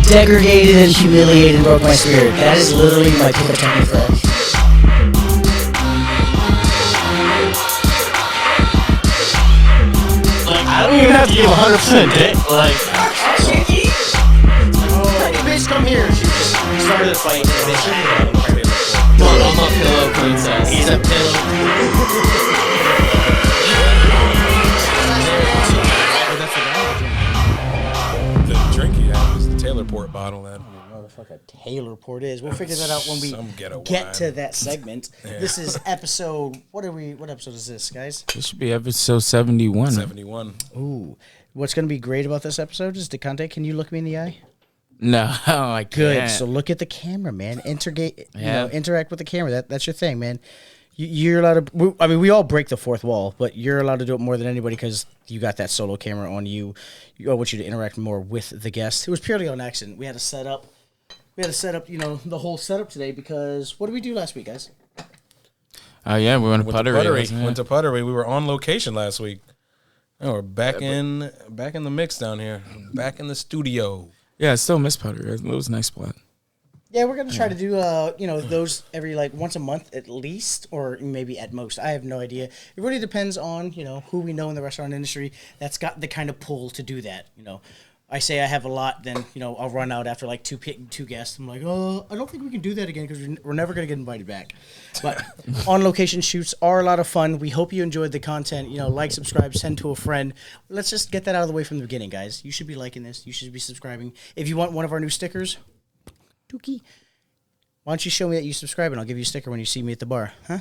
degraded and humiliated and broke my spirit. That is literally my pickup time for that. I don't even have to give 100%. Like, Hey, bitch, come here. She just started a fight. I'm a pillow princess. He's a pillow. The drink he had was the Taylor Port bottle. That Motherfucker, Taylor Port is. We'll figure that out when we ghetto get wine. to that segment. Yeah. This is episode. What episode is this, guys? This should be episode 71. 71. Ooh, what's going to be great about this episode is DeConte. Can you look me in the eye? No, I Good. can't. So look at the camera, man. Interact with the camera. That's your thing, man. You're allowed to. I mean, we all break the fourth wall, but you're allowed to do it more than anybody because you got that solo camera on you. I want you to interact more with the guests. It was purely on accident. We had to set up. The whole setup today because what did we do last week, guys? Yeah, we went to Puttery. Went to Puttery. We were on location last week. Oh, we're back in the mix down here. Back in the studio. Yeah, I still miss Puttery. It was a nice spot. Yeah, we're gonna try to do those every once a month at least, or maybe at most. I have no idea. It really depends on who we know in the restaurant industry that's got the kind of pull to do that. I say I have a lot, then I'll run out after like two guests. I'm like, oh, I don't think we can do that again because we're never gonna get invited back. But on location shoots are a lot of fun. We hope you enjoyed the content. Like, subscribe, send to a friend. Let's just get that out of the way from the beginning, guys. You should be liking this. You should be subscribing. If you want one of our new stickers, Dookie, why don't you show me that you subscribe and I'll give you a sticker when you see me at the bar, huh?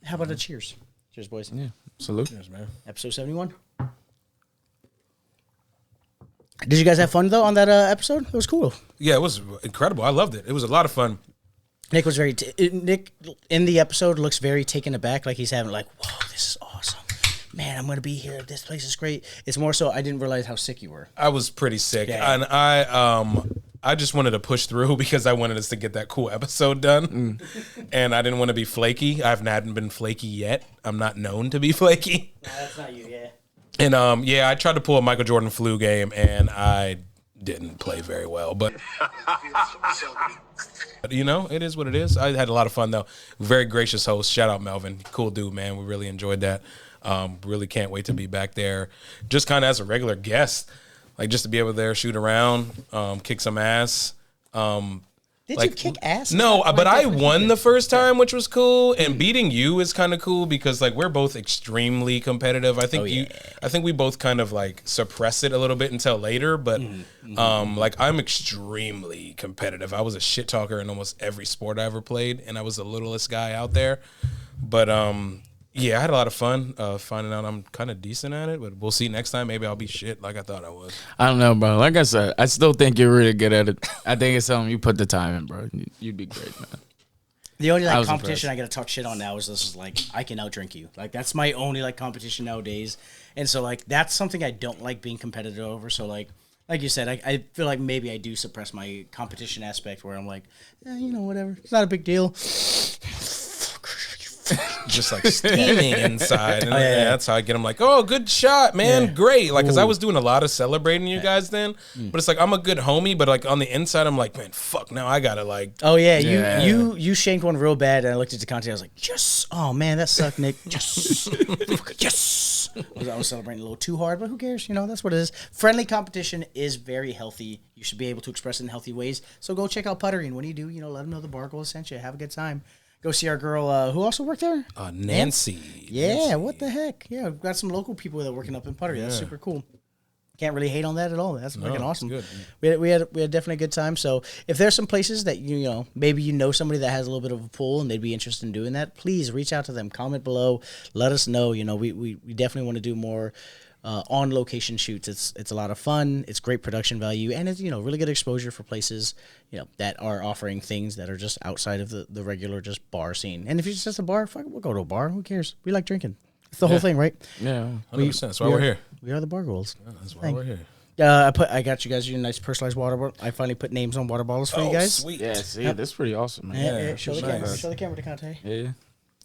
How about a cheers? Cheers, boys. Yeah, salute. Cheers, man. Episode 71. Did you guys have fun, though, on that episode? It was cool. Yeah, it was incredible. I loved it. It was a lot of fun. Nick was Nick in the episode looks very taken aback, like he's having whoa, this is awesome. Man, I'm going to be here. This place is great. It's more so I didn't realize how sick you were. I was pretty sick. Yeah. And I just wanted to push through because I wanted us to get that cool episode done. And I didn't want to be flaky. I hadn't been flaky yet. I'm not known to be flaky. No, that's not you, yeah. And I tried to pull a Michael Jordan flu game and I didn't play very well. But it is what it is. I had a lot of fun though. Very gracious host. Shout out Melvin. Cool dude, man. We really enjoyed that. Really can't wait to be back there. Just kind of as a regular guest. Like just to be able to there, shoot around, kick some ass. Did you kick ass? No, but I won the first time, which was cool. And beating you is kind of cool because we're both extremely competitive. I think I think we both kind of suppress it a little bit until later. But I'm extremely competitive. I was a shit talker in almost every sport I ever played, and I was the littlest guy out there. But yeah, I had a lot of fun finding out I'm kind of decent at it, but we'll see next time. Maybe I'll be shit like I thought I was. I don't know, bro. Like I said, I still think you're really good at it. I think it's something you put the time in, bro. You'd be great, man. The only competition I got to talk shit on now is I can outdrink you. That's my only competition nowadays. And so that's something I don't like being competitive over. So like you said, I feel like maybe I do suppress my competition aspect where I'm whatever. It's not a big deal. Just steaming inside. And that's how I get them oh, good shot, man. Great. Because I was doing a lot of celebrating you guys then. But it's I'm a good homie, but on the inside, I'm man, fuck, now I got to Oh, yeah. You shanked one real bad, and I looked at DeConte, I was like, yes. Oh, man, that sucked, Nick. Yes. Yes. I was celebrating a little too hard, but who cares? That's what it is. Friendly competition is very healthy. You should be able to express it in healthy ways. So go check out Puttery, and when you do, let them know the Bargoyles sent you. Have a good time. Go see our girl, who also worked there? Nancy. Yeah, Nancy. What the heck? Yeah, we've got some local people that are working up in Puttery. That's super cool. Can't really hate on that at all. That's freaking awesome. Good. We had definitely a good time. So if there's some places that maybe somebody that has a little bit of a pull and they'd be interested in doing that, please reach out to them. Comment below. Let us know. We definitely want to do more on location shoots. It's a lot of fun. It's great production value, and it's really good exposure for places that are offering things that are just outside of the regular just bar scene. And if it's just a bar, fuck it, we'll go to a bar. Who cares? We like drinking. It's the whole thing, right? Yeah, 100%. That's why we're here. We are the Bargoyles. Yeah, that's why we're here. I got you guys your nice personalized water bottle. I finally put names on water bottles for you guys. Sweet. Yeah, see, that's pretty awesome, man. Show the camera to Conte. Yeah.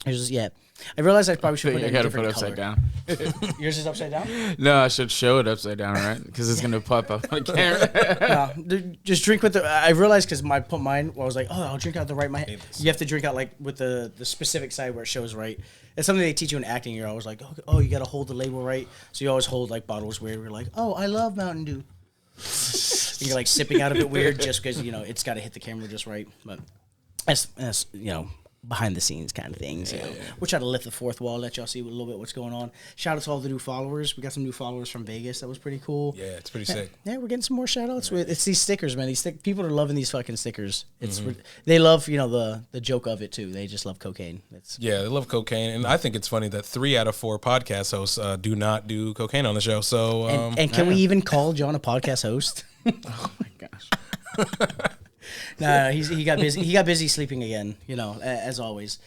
I realized I probably should put I it in a gotta put different it color. upside down. Yours is upside down? No, I should show it upside down, right? Because it's gonna pop up on camera. No, just drink with the. I realized because I put mine. Well, I was like, oh, I'll drink out the right. You have to drink out like with the specific side where it shows right. It's something they teach you in acting. You're always like, oh, you got to hold the label right. So you always hold like bottles weird. We're like, oh, I love Mountain Dew. And you're like sipping out of it weird just because it's got to hit the camera just right. But that's behind the scenes kind of things. We'll try to lift the fourth wall, let y'all see a little bit what's going on. Shout out to all the new followers. We got some new followers from Vegas. That was pretty cool. Yeah, it's pretty sick. Yeah, we're getting some more shout outs. It's these stickers, man. People are loving these fucking stickers. They love the joke of it too. They just love cocaine. They love cocaine, and I think it's funny that 3 out of 4 podcast hosts do not do cocaine on the show. So and can we even call John a podcast host? Oh my gosh. No, he got busy. He got busy sleeping again. As always.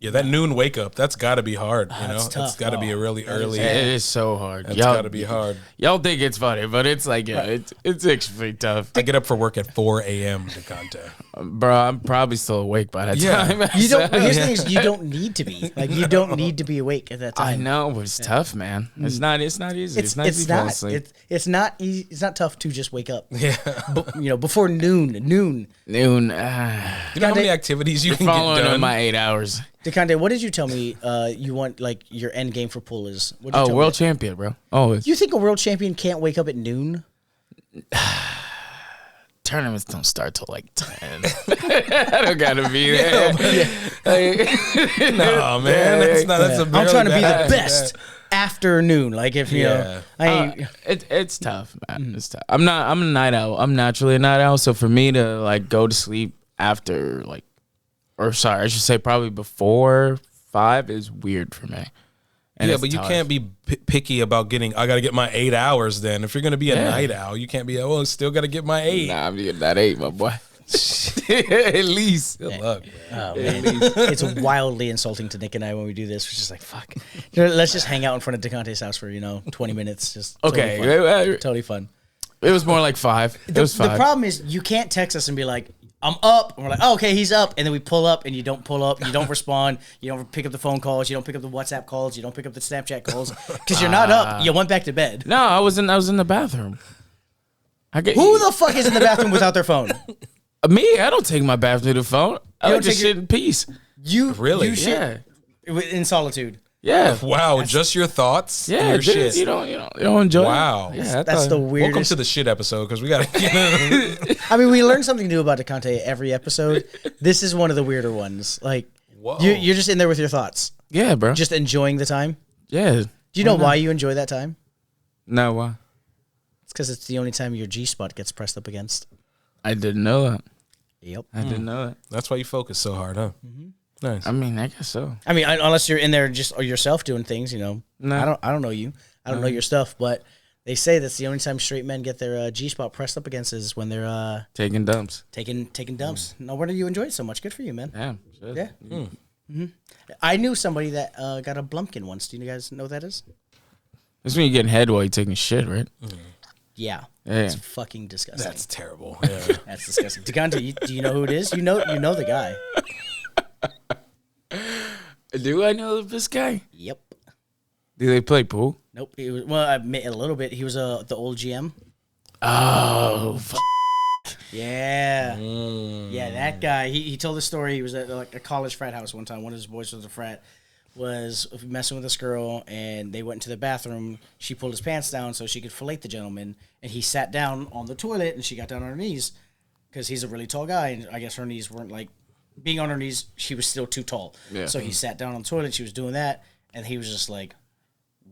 Yeah, that noon wake up, that's got to be hard. It's got to be a really early. It is so hard. It's got to be hard. Y'all think it's funny, but it's like, it's actually tough. I get up for work at 4 a.m. to contact. Bro, I'm probably still awake by that time. Here's the thing is, you don't need to be. Like, you don't need to be awake at that time. I know, but it's tough, man. It's not easy. It's not easy to fall asleep. It's not easy. It's not tough to just wake up. Yeah. Before noon. You know how many activities you can get following done? on my 8 hours. DeConde, what did you tell me you want, like, your end game for pool is? World champion, bro. Always. You think a world champion can't wake up at noon? Tournaments don't start till like 10. I don't gotta be there. No, man. That's I'm trying to be the best afternoon. Like, if you know, it's tough, man. It's tough. I'm a night owl. I'm naturally a night owl. So for me to like go to sleep after I should say probably before 5 is weird for me. And but you can't be picky about I got to get my 8 hours then. If you're going to be a night owl, you can't be, still got to get my 8. Nah, I'm getting that 8, my boy. At least. Good luck. Oh, man. It's wildly insulting to Nick and I when we do this. We're just like, fuck. Let's just hang out in front of DeConte's house for, 20 minutes. Just totally fun. It was more like 5. It was 5. The problem is you can't text us and be like, I'm up. And we're like, oh, okay, he's up. And then we pull up and you don't pull up. You don't respond. You don't pick up the phone calls. You don't pick up the WhatsApp calls. You don't pick up the Snapchat calls because you're not up. You went back to bed. No, I was in the bathroom. Who the fuck is in the bathroom without their phone? Me? I don't take my bathroom to the phone. I like to shit in peace. You really? You shit in solitude. Yeah. Wow. Just your thoughts? Yeah. Your shit. You don't enjoy. Wow. It? Yeah. That's the weirdest. Welcome to the shit episode because we got to. I mean, we learn something new about DeConte every episode. This is one of the weirder ones. Like, you're just in there with your thoughts. Yeah, bro. Just enjoying the time. Yeah. Do you know why you enjoy that time? No, why? It's because it's the only time your G spot gets pressed up against. I didn't know that. Yep. I didn't know that. That's why you focus so hard, huh? Mm-hmm. Nice. I mean, I guess so. I mean, unless you're in there just or yourself doing things, No. I don't know you. I don't know your stuff, but they say that's the only time straight men get their G spot pressed up against is when they're taking dumps. Taking dumps. No wonder you enjoy it so much. Good for you, man. Yeah. Shit. Yeah. Mm-hmm. I knew somebody that got a blumpkin once. Do you guys know what that is? That's when you're getting head while you're taking shit, right? Yeah. Yeah. It's fucking disgusting. That's terrible. Yeah. That's disgusting. DeConte, do you know who it is? You know the guy. Do I know this guy? Yep. Do they play pool? Nope. I admit a little bit. He was the old GM. Oh, Yeah. Yeah, that guy. He told the story. He was at like a college frat house one time. One of his boys was a frat. Was messing with this girl, and they went into the bathroom. She pulled his pants down so she could fillet the gentleman, and he sat down on the toilet, and she got down on her knees because he's a really tall guy, and I guess her knees weren't like being on her knees. She was still too tall, so he sat down on the toilet. She was doing that, and he was just like,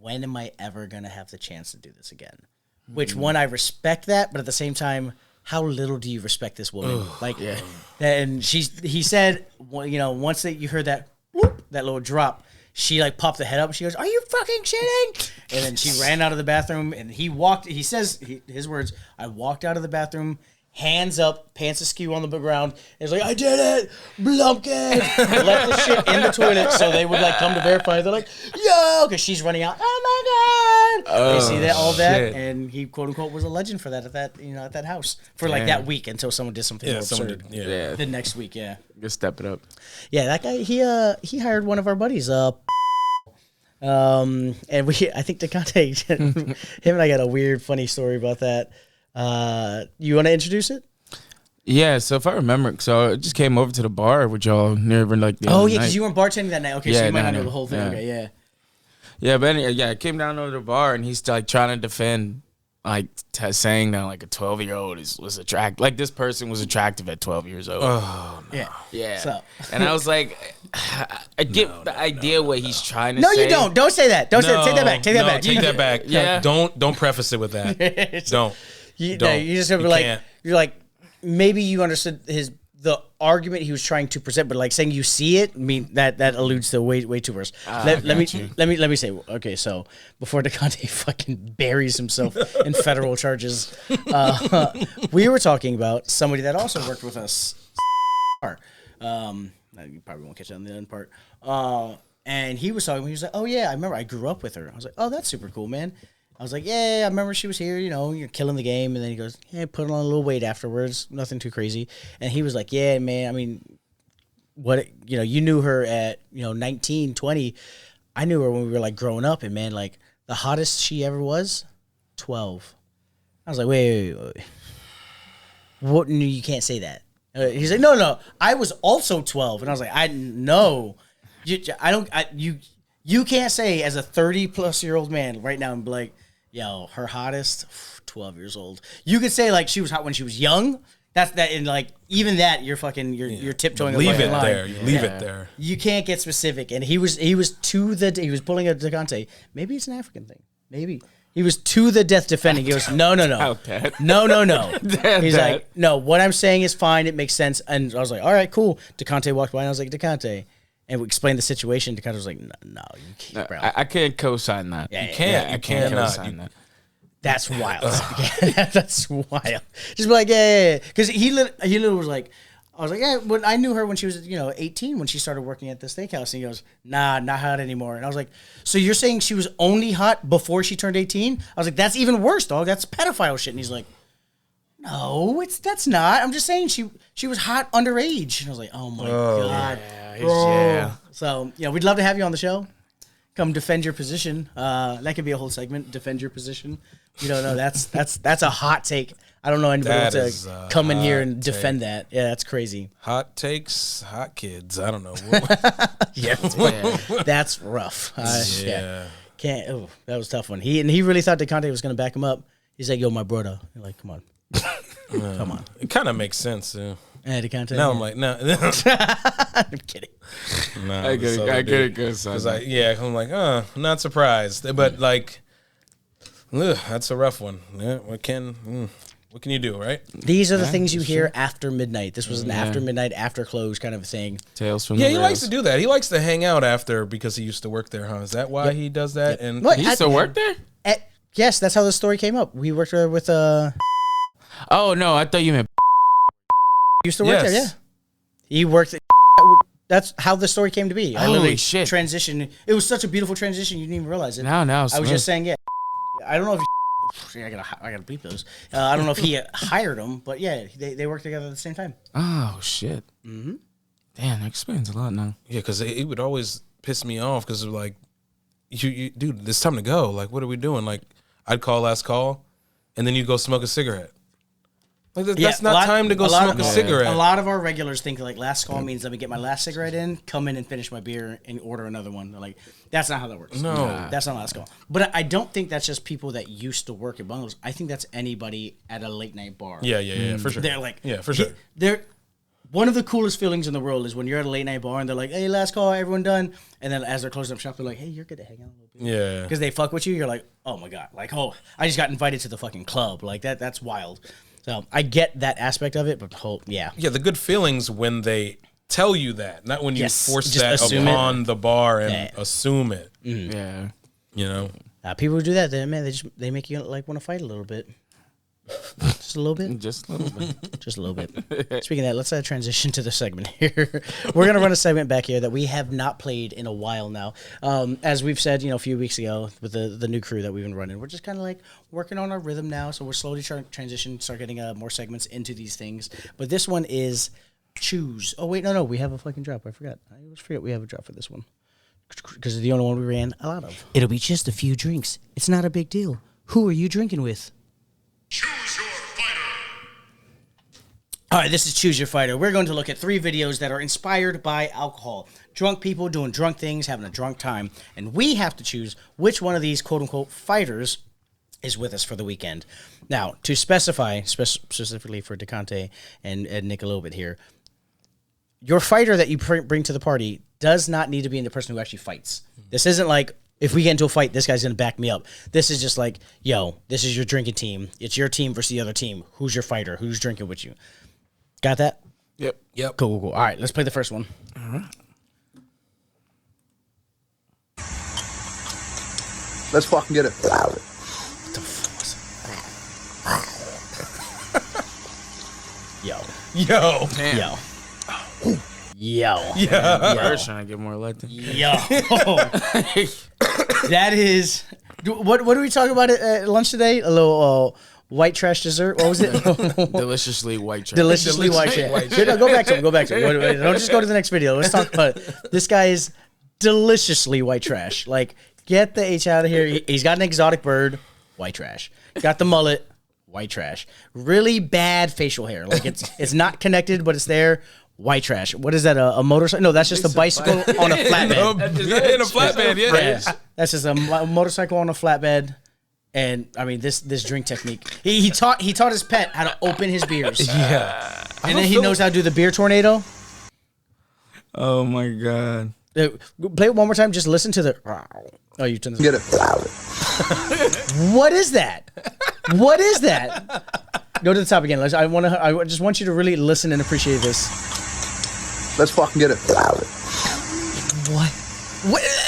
"When am I ever gonna have the chance to do this again?" Which one, I respect that, but at the same time, how little do you respect this woman? And he said, once that you heard that whoop, that little drop. She like popped the head up. She goes, "Are you fucking shitting?" And then she ran out of the bathroom. And he walked. He says his words. I walked out of the bathroom, hands up, pants askew on the ground. And he's like, "I did it, Blumpkin." Left the shit in the toilet so they would like come to verify. They're like, "Yo," because she's running out. Oh my that. They see that all that, shit. and he quote unquote was a legend for that at that house for like that week until someone did something absurd. The next week, Just step it up. Yeah, that guy he hired one of our buddies and I think DeConte, him and I got a weird funny story about that. You want to introduce it? Yeah, so if I remember, so I just came over to the bar with y'all near like the Oh other yeah, because night. you weren't bartending that night. Okay, so you might not know the whole thing. Yeah. Okay, yeah. Yeah, but anyway, I came down over to the bar and he's like trying to defend, like saying that like a 12-year-old was attractive. Like this person was attractive at 12 years old. Oh, no. Yeah. Yeah. So. And I was like, I get the idea what he's trying to No, say. you don't. Don't say that. Don't say that. Take that back. Take that back. Take that back. Yeah. Don't preface it with that. Don't. You Don't. just have to You like can't. you're like maybe you understood the argument he was trying to present, but like saying you see it, I mean that alludes to way too worse. Let me say okay. So before DeConte fucking buries himself in federal charges, we were talking about somebody that also worked with us. You probably won't catch that on the end part. And he was talking. He was like, "Oh yeah, I remember. I grew up with her." I was like, "Oh, that's super cool, man." I was like, yeah, I remember she was here, you're killing the game. And then he goes, yeah, put on a little weight afterwards. Nothing too crazy. And he was like, yeah, man, I mean, you knew her at, 19, 20. I knew her when we were like growing up. And man, like the hottest she ever was, 12. I was like, wait. What? No, you can't say that. He's like, no, I was also 12. And I was like, I know. You can't say as a 30-plus-year-old man right now and be like, yo, her hottest, 12 years old. You could say like she was hot when she was young. That's that, and like even that, you're tiptoeing. Leave it line. there. You leave it there. You can't get specific. And he was pulling a DeConte. Maybe it's an African thing. Maybe he was to the death defending. He goes, no. No. He's like, no. What I'm saying is fine. It makes sense. And I was like, all right, cool. DeConte walked by and I was like, DeConte. And we explained the situation. DeConte was like, no, you can't, bro. I can't co-sign that. You can't. You cannot. that. That's wild. That's wild. Just be like, yeah. Because he literally was like, I was like, yeah, when I knew her when she was, 18 when she started working at the steakhouse. And he goes, nah, not hot anymore. And I was like, so you're saying she was only hot before she turned 18? I was like, that's even worse, dog. That's pedophile shit. And he's like, no, that's not. I'm just saying she was hot underage. And I was like, oh my God. Yeah. So, we'd love to have you on the show. Come defend your position. That could be a whole segment. Defend your position. You don't know. That's a hot take. I don't know anybody else to come in here and defend that. Yeah, that's crazy. Hot takes, hot kids. I don't know. That's rough. Can't. Oh, that was a tough one. He really thought DeConte was going to back him up. He's like, yo, my brother. You're like, come on. Come on. It kind of makes sense. Yeah. DeConte. Now I'm like, no. I'm kidding. No, I get it good, son. I'm like, I'm not surprised. But like, that's a rough one. Yeah, what can you do, right? These are the things you hear after midnight. This was an after midnight, after close kind of a thing. Tales from Yeah, the he rails. likes to do that. He likes to hang out after because he used to work there, huh? Is that why he does that? And What? He used to work there? Yes, that's how the story came up. We worked there with Oh, no, I thought you meant used to work there, yeah. He worked that's how the story came to be. I Holy literally shit. transitioned. It was such a beautiful transition, you didn't even realize it. Now, I was just saying, yeah. I don't know if I gotta bleep those. I don't know if he hired him, but yeah, they worked together at the same time. Oh, shit. Mm-hmm. Damn, that explains a lot now. yeah, because it would always piss me off because like, you dude, it's time to go. Like, what are we doing? Like, I'd call last call, and then you go smoke a cigarette. Like that's not time to go smoke a cigarette. A lot of our regulars think like last call means let me get my last cigarette in, come in and finish my beer and order another one. They're like, that's not how that works. No. That's not last call. But I don't think that's just people that used to work at bungalows. I think that's anybody at a late night bar. Yeah, for sure. They're like, yeah, for sure. They're one of the coolest feelings in the world is when you're at a late night bar and they're like, hey, last call, everyone done. And then as they're closing up shop, they're like, hey, you're good to hang out a little bit. Yeah. Because they fuck with you. You're like, oh my God. Like, oh, I just got invited to the fucking club. Like that's wild. So I get that aspect of it, but yeah. Yeah, the good feelings when they tell you that, not when you force just that assume upon the bar and assume it. Yeah. You know? People who do that, they make you like want to fight a little bit. Just a little bit. Just a little bit. Just a little bit. Speaking of that, let's transition to the segment here. We're going to run a segment back here that we have not played in a while now. As we've said, a few weeks ago with the new crew that we've been running, we're just kind of like working on our rhythm now. So we're slowly trying to transition, start getting more segments into these things. But this one is choose. Oh, wait, no. We have a fucking drop. I forgot. I always forget we have a drop for this one. Because it's the only one we ran a lot of. It'll be just a few drinks. It's not a big deal. Who are you drinking with? Choose your fighter. All right, this is Choose Your Fighter. We're going to look at 3 videos that are inspired by alcohol. Drunk people doing drunk things, having a drunk time. And we have to choose which one of these quote-unquote fighters is with us for the weekend. Now, to specify, specifically for DeConte and Nick a little bit here, your fighter that you bring to the party does not need to be the person who actually fights. This isn't like, if we get into a fight, this guy's going to back me up. This is just like, yo, this is your drinking team. It's your team versus the other team. Who's your fighter? Who's drinking with you? Got that? Yep. Cool. All right, let's play the first one. All right. Let's fucking get it. What the fuck was that? Yo. Damn. Yo. Bird's trying to get more elected. Yo. That is... What are we talking about at lunch today? A little... white trash dessert. What was it? Deliciously white trash. Deliciously white trash. Go back to him. Don't just go to the next video. Let's talk about it. This guy is deliciously white trash. Like, get the H out of here. He's got an exotic bird. White trash. Got the mullet. White trash. Really bad facial hair. Like, it's not connected, but it's there. White trash. What is that? A motorcycle? No, that's just a bicycle on a flatbed. In a flatbed, yeah. That's just a motorcycle on a flatbed. And I mean, this drink technique. He taught his pet how to open his beers. Yeah. And then he knows how to do the beer tornado. Oh my god. Play it one more time. Just listen to the. Oh, you turned. Get it. What is that? What is that? Go to the top again. I just want you to really listen and appreciate this. Let's fucking get it. What?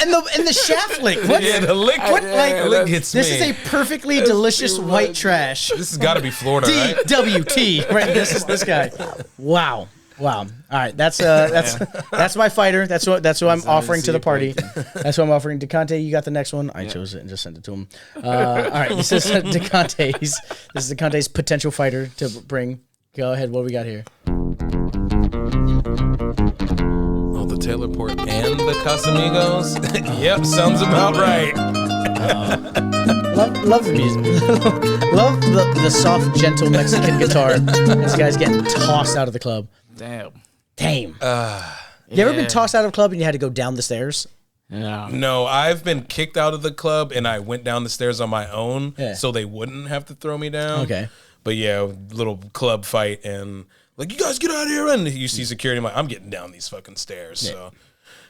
And the shaft lick. What? Yeah, the lick. What? Like, lick hits this me. is a perfectly delicious white trash. This has got to be Florida, right? DWT. Right. This is this guy. Wow. All right. That's my fighter. That's who I'm offering to the party. That's what I'm offering. DeConte, you got the next one. I chose it and just sent it to him. All right. This is DeConte's. This is DeConte's potential fighter to bring. Go ahead. What we got here? The Taylor Port and the Casamigos. Yep, sounds about right. Love the music. Love the soft, gentle Mexican guitar. This guy's getting tossed out of the club. Damn. You ever been tossed out of a club and you had to go down the stairs? No, I've been kicked out of the club and I went down the stairs on my own so they wouldn't have to throw me down. Okay. But yeah, little club fight and like, you guys get out of here. And you see security. I'm like, I'm getting down these fucking stairs. Yeah. So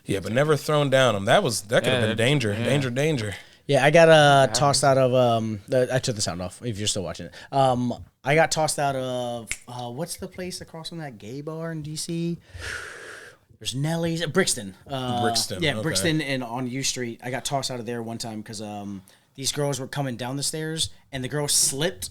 yeah, but never thrown down them. That could have been danger. Yeah. Danger. Yeah, I got tossed out of I took the sound off if you're still watching it. I got tossed out of what's the place across from that gay bar in DC? There's Nellie's, Brixton. Brixton. Yeah, okay. Brixton and on U Street. I got tossed out of there one time because these girls were coming down the stairs and the girl slipped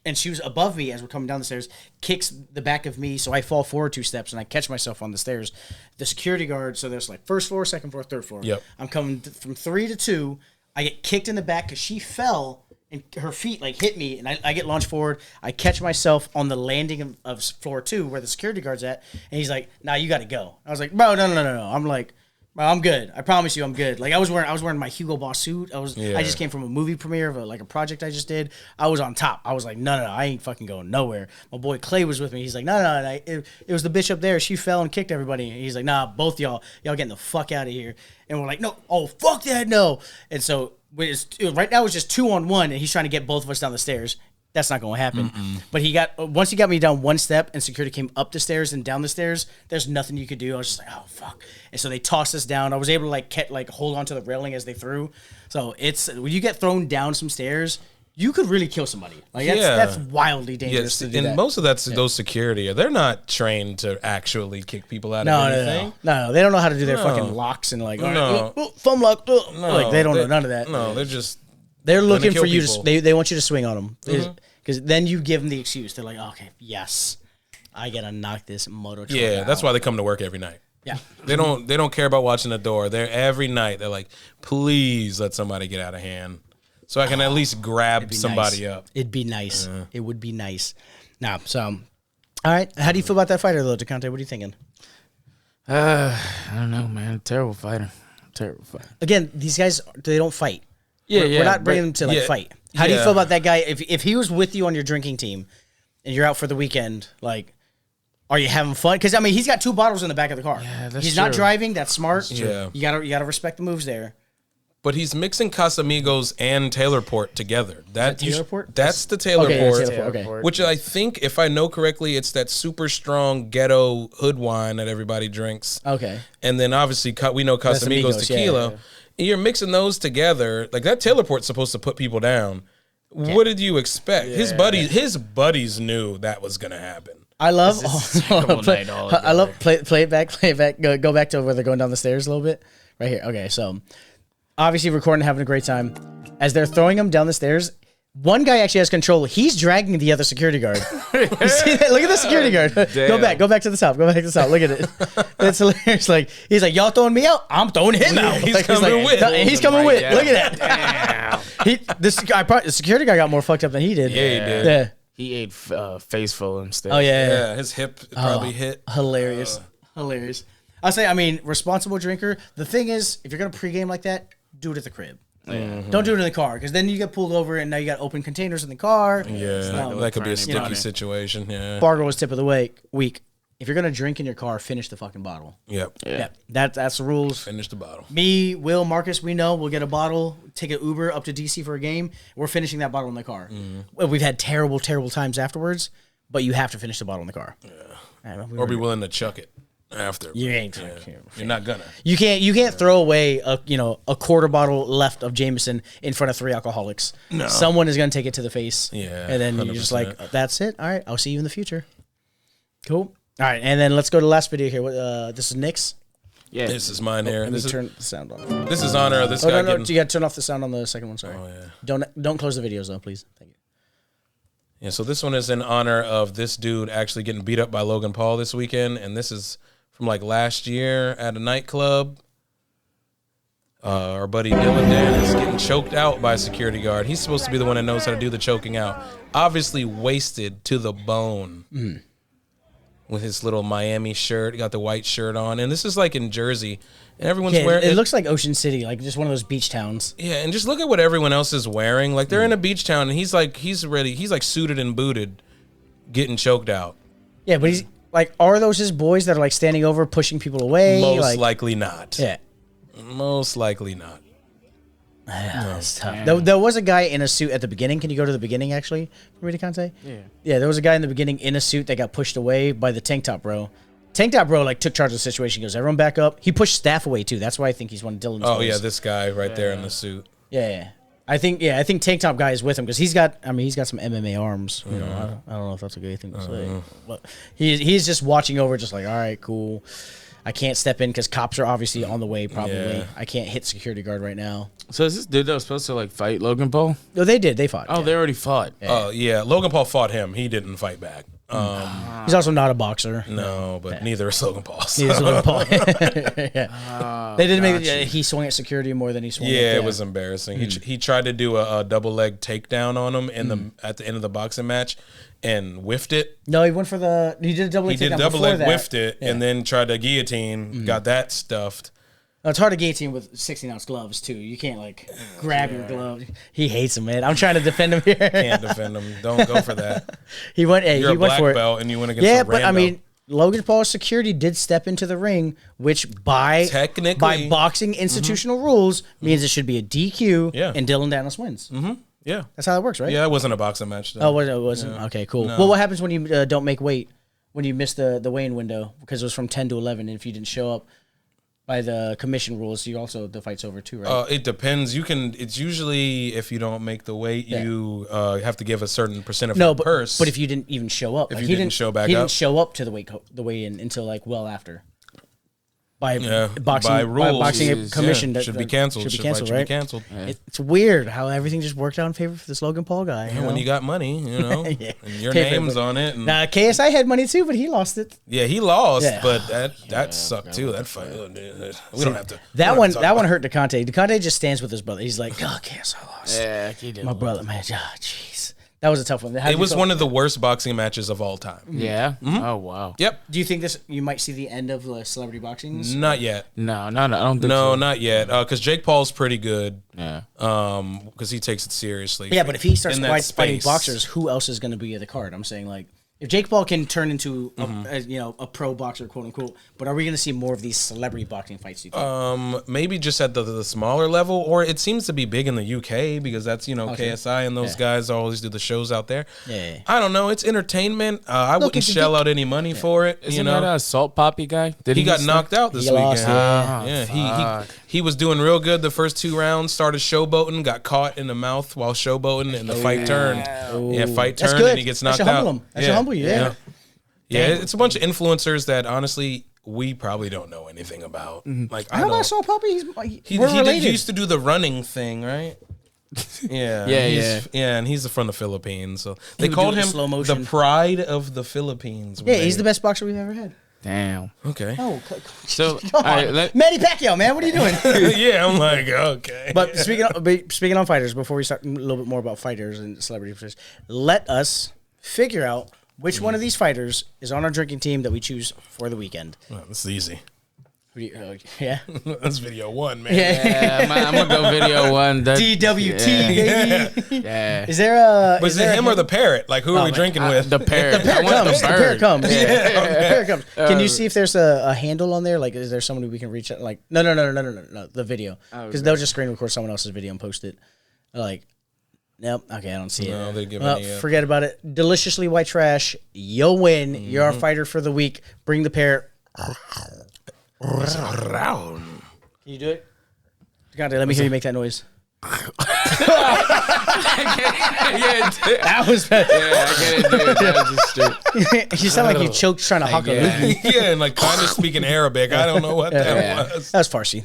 and she was above me as we're coming down the stairs, kicks the back of me, so I fall forward 2 steps and I catch myself on the stairs. The security guard, so there's like first floor, second floor, third floor. Yep. I'm coming from 3 to 2. I get kicked in the back because she fell and her feet like hit me, and I get launched forward. I catch myself on the landing of floor 2 where the security guard's at, and he's like, "Nah, you got to go." I was like, "Bro, no." I'm like, "Bro, I'm good. I promise you, I'm good." Like I was wearing my Hugo Boss suit. I just came from a movie premiere of a project I just did. I was on top. I was like, no, I ain't fucking going nowhere. My boy Clay was with me. He's like, no. It was the bitch up there. She fell and kicked everybody. And he's like, nah, both y'all getting the fuck out of here. And we're like, no, oh fuck that, no. And so right now it's just 2-on-1, and he's trying to get both of us down the stairs. That's not going to happen. But once he got me down 1 step and security came up the stairs and down the stairs, there's nothing you could do. I was just like, oh, fuck. And so they tossed us down. I was able to hold on to the railing as they threw. So when you get thrown down some stairs, you could really kill somebody. Like that's wildly dangerous to do and that. most of those security, they're not trained to actually kick people out of anything. No, they don't know how to do their fucking locks and like, thumb lock. Like they don't know none of that. No, they're looking for you to. They want you to swing on them Because then you give them the excuse. They're like, okay, yes, I gotta knock this motor truck Yeah, out. that's why they come to work every night. Yeah. They don't care about watching the door. They're every night. They're like, please let somebody get out of hand, so I can at least grab somebody nice. up. It'd be nice. It would be nice. Now, so, all right. How do you feel about that fighter, though, DeConte? What are you thinking? I don't know, man. Terrible fighter. Terrible fighter. Again, these guys, they don't fight. Yeah, We're not bringing them to, like, yeah, fight. How do you yeah. feel about that guy? If he was with you on your drinking team and you're out for the weekend, like, are you having fun? Because, I mean, he's got 2 bottles in the back of the car. Yeah, that's he's not true. driving. That's smart. Yeah. You gotta respect the moves there. But he's mixing Casamigos and Taylorport together. Taylorport? That's the Taylorport. Okay, that's Taylorport, okay. Which I think, if I know correctly, it's that super strong ghetto hood wine that everybody drinks. Okay. And then obviously we know Casamigos Casamigos, tequila. yeah. And you're mixing those together. Like that Taylorport's supposed to put people down. What did you expect? His buddies knew that was gonna happen. I love. night all I love play it back. Go back to where they're going down the stairs a little bit. Right here. Okay, so obviously recording, having a great time. As they're throwing him down the stairs, one guy actually has control. He's dragging the other security guard. You see that? Look at the security guard. Go back to the top. Go back to the top. Look at it. It's hilarious. Like he's like, y'all throwing me out. I'm throwing him out. He's Like, coming with. He's coming Right with. down. Look at that. The security guy got more fucked up than he did. Yeah, he did. Yeah. He ate face full instead. Oh yeah. Yeah, his hip probably hit. Hilarious. Hilarious. I'll say, I mean, responsible drinker. The thing is, if you're going to pregame like that, do it at the crib. Don't do it in the car, because then you get pulled over and now you got open containers in the car. Yeah, that could be a sticky You know. situation. Yeah. Bargoyles tip of the week. If you're going to drink in your car, finish the fucking bottle. Yep. Yeah. That's the rules. Finish the bottle. Me, Will, Marcus, we know we'll get a bottle, take an Uber up to DC for a game. We're finishing that bottle in the car. Well, we've had terrible, terrible times afterwards, but you have to finish the bottle in the car. Yeah. Or be willing to chuck it after. You ain't. You're not gonna. You can't throw away a quarter bottle left of Jameson in front of 3 alcoholics. No. Someone is gonna take it to the face. Yeah, And then you're just like, 100%. that's it. All right, I'll see you in the future. Cool. All right, and then let's go to the last video here. This is Nick's. Yeah. This is mine here. Let me This is, turn the sound on. this is honor of this Oh guy no, getting. you got to turn off the sound on the second one. Sorry. Oh yeah. Don't close the videos though, please. Thank you. Yeah, so this one is in honor of this dude actually getting beat up by Logan Paul this weekend, and this is from like last year at a nightclub. Our buddy Dylan Dan is getting choked out by a security guard. He's supposed to be the one that knows how to do the choking out. Obviously wasted to the bone with his little Miami shirt. He got the white shirt on, and this is like in Jersey, and everyone's Yeah, wearing it looks like Ocean City, like just one of those beach towns. Yeah, and just look at what everyone else is wearing. Like they're in a beach town, and he's ready. He's like suited and booted, getting choked out. Yeah, but he's like, are those his boys that are like standing over, pushing people away? Most likely not. Yeah. Most likely not. That's tough. There was a guy in a suit at the beginning. Can you go to the beginning, actually, for me to Conte? Yeah. Yeah, there was a guy in the beginning in a suit that got pushed away by the tank top bro. Tank top bro, like, took charge of the situation. He goes, everyone back up. He pushed staff away, too. That's why I think he's one of Dylan's Oh boys. yeah, this guy right there in the suit. Yeah. I think tank top guy is with him because he's got some MMA arms. You know, I don't know if that's a good thing to say, but he's just watching over, just like, all right, cool. I can't step in because cops are obviously on the way. Probably, Yeah. I can't hit security guard right now. So is this dude that was supposed to like fight Logan Paul? No, they did. They fought. Oh, yeah. they already fought. Oh yeah, Logan Paul fought him. He didn't fight back. He's also not a boxer. No, but neither is Logan Paul. so- He's Logan Paul. Yeah. They didn't make. He swung at security more than he swung. Yeah, at, it was embarrassing. He tried to do a double leg takedown on him at the end of the boxing match, and whiffed it. No, he went for the. He did a double. He did takedown double before leg, that. whiffed it, Yeah. and then tried to guillotine. Got that stuffed. No, it's hard to guillotine with 16-ounce gloves too. You can't like grab your glove. He hates him, man. I'm trying to defend him here. Can't defend him. Don't go for that. He went. You're he a went black for it. belt, and you went against Yeah, a but I rando. mean, Logan Paul's security did step into the ring, which by Technically. boxing institutional rules means it should be a DQ. Yeah. And Dylan Dennis wins. Yeah, That's how it works, right? yeah, it wasn't a boxing match. Though. Oh, it wasn't. Okay, cool. Well, what happens when you don't make weight? When you miss the weighing window because it was from 10 to 11, and if you didn't show up by the commission rules, you also the fight's over too, right? It depends. You can. It's usually if you don't make the weight, you have to give a certain percent of no, your but purse. if you didn't even show up, If like, you didn't show back he up? didn't show up to the weigh in until like well after. by boxing by rules. boxing Jeez, commission should be canceled. Should be canceled, right? Canceled. It's weird how everything just worked out in favor for this Logan Paul guy. And when you got money, and your Pay for it, name's but- on it. And Now KSI had money too, but he lost it. yeah, he lost, Yeah. but that sucked too. That fight. We don't have to. That one hurt DeConte. DeConte just stands with his brother. He's like, oh, KSI lost. Yeah, he did. My brother, man. Ah, jeez. That was a tough one. It was one of the worst boxing matches of all time. Yeah. Oh wow. Yep. Do you think you might see the end of celebrity boxing? Not yet. No, I don't think No, so. not yet. Because Jake Paul's pretty good. Yeah. Because he takes it seriously. Yeah, but if he starts In that fighting space. boxers, who else is going to be at the card? I'm saying, like, if Jake Paul can turn into a pro boxer, quote unquote, but are we going to see more of these celebrity boxing fights? Do you think? Maybe just at the smaller level, or it seems to be big in the UK because that's KSI and those guys always do the shows out there. Yeah. I don't know. It's entertainment. I wouldn't it's a shell dick. out any money for it. Isn't that a Salt Poppy guy? Did He got just- knocked out this He weekend. lost, Yeah, he was doing real good the first 2 rounds. Started showboating, got caught in the mouth while showboating, and the fight turned. Yeah, fight That's turned, good. and he gets That knocked should out. humble him. That should humble you, yeah. Yeah, it's a bunch of influencers that honestly we probably don't know anything about. Like I How about don't. Saul Poppy? He, We're he related. used to do the running thing, right? Yeah, Yeah, and he's from the Philippines, so they would called do it in him slow the motion. pride of the Philippines. Yeah, he's the best boxer we've ever had. Damn. Okay. Oh, So, come all right, on. let- Manny Pacquiao, man, what are you doing? Yeah, I'm like okay. But speaking on fighters, before we start a little bit more about fighters and celebrity fighters, let us figure out which one of these fighters is on our drinking team that we choose for the weekend. Well, this is easy. Yeah. That's video 1, man. yeah, I'm gonna go video 1. That, DWT, yeah. baby. Yeah. Is there a? Was it him or the parrot? Like, who are we drinking with? The parrot. The parrot I want comes. The bird. parrot comes. Yeah, okay. The parrot comes. Can you see if there's a handle on there? Like, is there someone we can reach out? Like, no. The video, because they'll just screen record someone else's video and post it. Like, nope. Okay, I don't see No, it. they give Well, any, forget about it. Deliciously white trash. You'll win. You're our fighter for the week. Bring the parrot. Round. Can you do it? God, let me hear you make that noise. Yeah, That was. I get it, dude. That was just straight. You sound like you choked trying to hawk a Yeah. loogie. Yeah, and like kind of speaking Arabic. I don't know what that Yeah. was. That was Farsi.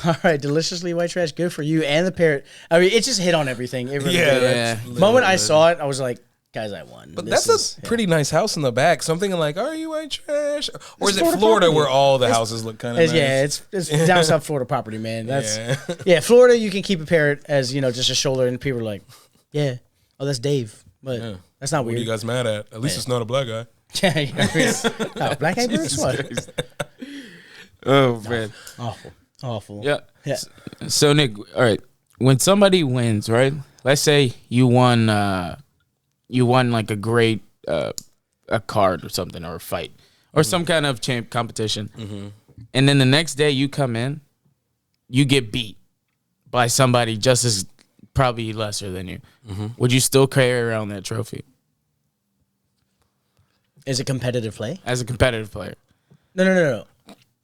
All right, deliciously white trash. Good for you and the parrot. I mean, it just hit on everything. It really Yeah, did. that's The moment I saw it, I was like, guys, I won. But This that's is- a pretty nice house in the back. Something like, are you white trash? Or is it Florida Florida property. where all the houses look kind of nice? Yeah, it's down South Florida property, man. That's Yeah. yeah. Florida, you can keep a parrot as just a shoulder, and people are like, yeah, oh, that's Dave, but that's not What are weird. you guys mad at? At least it's not a black guy. Oh, black eyed birds, what? Oh man. Awful. Yeah. Yeah. So Nick, all right. When somebody wins, right? Let's say you won like a great a card or something, or a fight or some kind of champ competition, and then the next day you come in, you get beat by somebody just as probably lesser than you. Would you still carry around that trophy Is it competitive play? as a competitive player? No.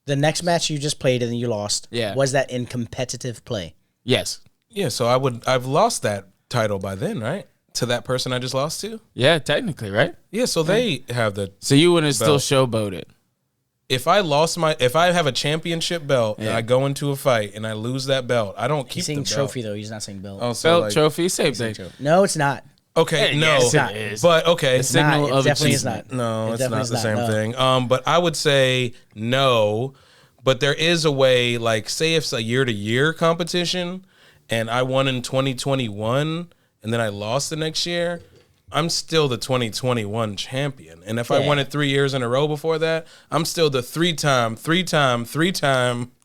The next match you just played and you lost. Yeah. Was that in competitive play? Yes. Yeah, so I've lost that title by then, right? To that person I just lost to? Yeah, technically, right? Yeah, so they have the So you wouldn't still Belt. showboat it. if I have a championship belt and I go into a fight and I lose that belt, I don't keep He's saying the trophy belt. though. He's not saying belt. Oh, so Belt, like- trophy, same thing. No, it's not. Okay, no, yes, not. it is. but okay, It's not. signal It of definitely is achievement. not. no, It it's not definitely the is same no. thing. But I would say no. But there is a way, like, say if it's a year-to-year competition, and I won in 2021, and then I lost the next year, I'm still the 2021 champion. And if I Yeah. won it 3 years in a row before that, I'm still the three-time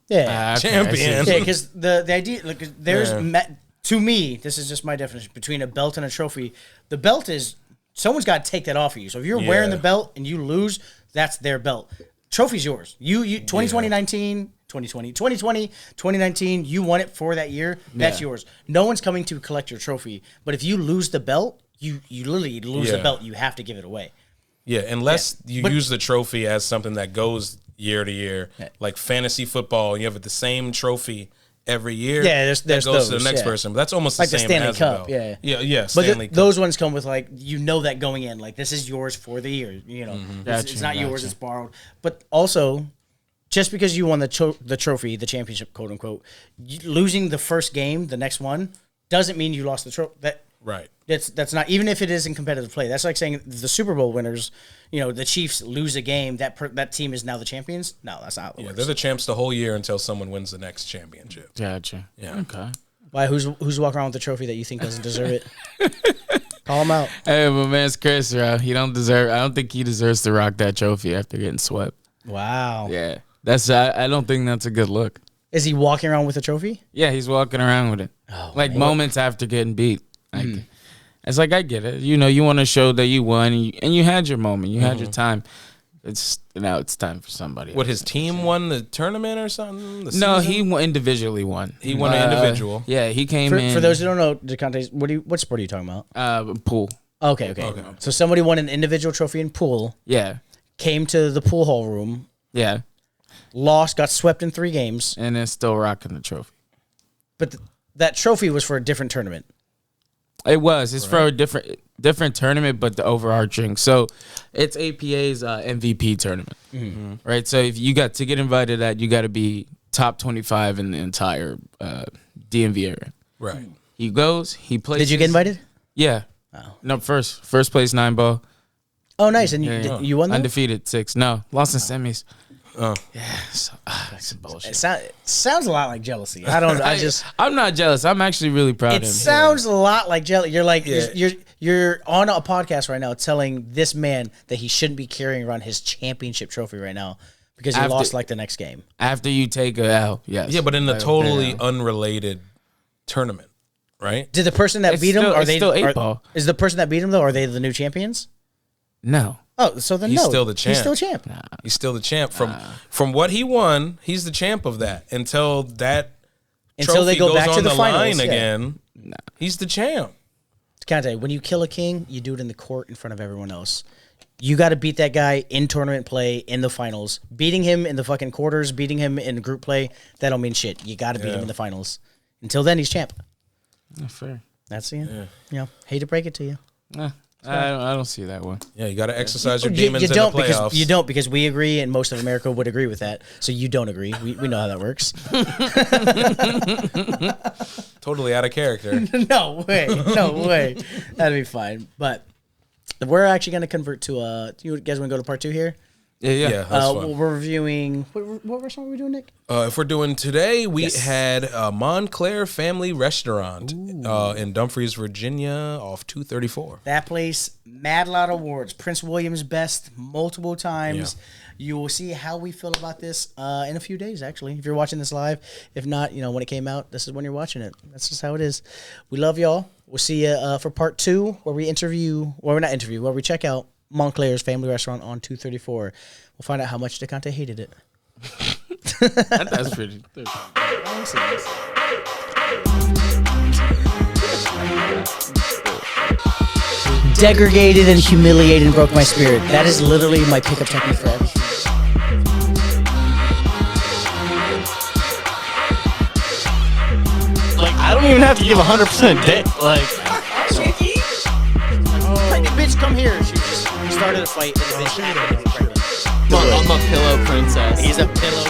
Yeah. champion. Yeah, because the idea, look, to me, this is just my definition between a belt and a trophy. The belt is someone's got to take that off of you. So if you're wearing Yeah. the belt and you lose, that's their belt. Trophy's yours. You 2020, 2019, you won it for that year. That's Yeah. yours. No one's coming to collect your trophy. But if you lose the belt, you literally lose the Yeah. belt. You have to give it away. Yeah, unless you But- use the trophy as something that goes year to year, like fantasy football, you have the same trophy every year. Yeah, there's that goes to those, the next yeah. person. But that's almost Like the the same Stanley as Cup, a belt. yeah. Yeah. But Stanley Cup. those ones come with like that going in, like this is yours for the year. You know, it's Gotcha, not yours; gotcha. it's borrowed. But also, just because you won the trophy, the championship, quote unquote, losing the first game, the next one, doesn't mean you lost the trophy. Right. That's not, even if it is in competitive play. That's like saying the Super Bowl winners, the Chiefs lose a game, that team is now the champions. No, that's not how it works. They're the champs the whole year until someone wins the next championship. Gotcha. Yeah. Okay. Why? Who's walking around with the trophy that you think doesn't deserve it? Call him out. Hey, my man's Chris, bro. He don't deserve. I don't think he deserves to rock that trophy after getting swept. Wow. Yeah, that's. I don't think that's a good look. Is he walking around with a trophy? Yeah, he's walking around with it, like moments after getting beat. Like, it's like I get it. You want to show that you won and you had your moment. You had your time. It's now it's time for somebody. What, else. his team won the tournament or something? The No, season? he individually won. He won an individual. Yeah, he came For, in. for those who don't know, DeConte, what sport are you talking about? Pool. Okay. So somebody won an individual trophy in pool, Yeah, came to the pool hall room, yeah, lost, got swept in 3 games, and then still rocking the trophy. but that trophy was for a different tournament. It was. It's for a different tournament, but the overarching. So it's APA's MVP tournament, right? So if you got to get invited to that, you got to be top 25 in the entire DMV area. Right. He goes. He plays. Did you get invited? Yeah. No, first place 9 ball. Oh, nice. And Yeah. you won that? Undefeated 6. No, lost in semis. Yeah, some bullshit. It sounds a lot like jealousy. I don't. I'm not jealous. I'm actually really proud of It him. sounds a lot like jealousy. You're like Yeah. you're on a podcast right now telling this man that he shouldn't be carrying around his championship trophy right now because he After- lost like the next game. After you take a L, yes. Yeah, but in a totally unrelated tournament, right? Did the person that It's beat him still- are it's they? still 8-ball. Is the person that beat him though? Are they the new champions? No. Oh, so then He's no, still the champ. He's still champ. He's still the champ from what he won. He's the champ of that until that Until they trophy go goes back on to the finals line yeah. again. He's the champ. Conte, when you kill a king, you do it in the court in front of everyone else. You got to beat that guy in tournament play in the finals. Beating him in the fucking quarters, beating him in group play, that don't mean shit. You got to beat him in the finals. Until then, he's champ. Fair. That's it. Yeah. Hate to break it to you. I don't see that one. Yeah, you got to exercise your You demons don't in the playoffs. because you don't because we agree and most of America would agree with that. So you don't agree. We know how that works. Totally out of character. No way. That'd be fine. But we're actually going to convert to you guys want to go to part 2 here? Yeah, that's fun. We're reviewing what restaurant are we doing, Nick? If we're doing today, we had Montclair Family Restaurant in Dumfries, Virginia, off 234. That place, mad lot of awards. Prince William's best multiple times. You will see how we feel about this in a few days, actually. If you're watching this live. If not, when it came out, this is when you're watching it. That's just how it is. We love y'all. We'll see you for part 2 where we where we check out Montclair's Family Restaurant on 234. We'll find out how much DeConte hated it. That's pretty. Degraded and humiliated and broke my spirit. That is literally my pickup technique for everything. Like, I don't even have to give 100% dick. Like, Pregnant bitch, come here. She just started a fight and the bitch acted pregnant. I'm a pillow princess. He's a pillow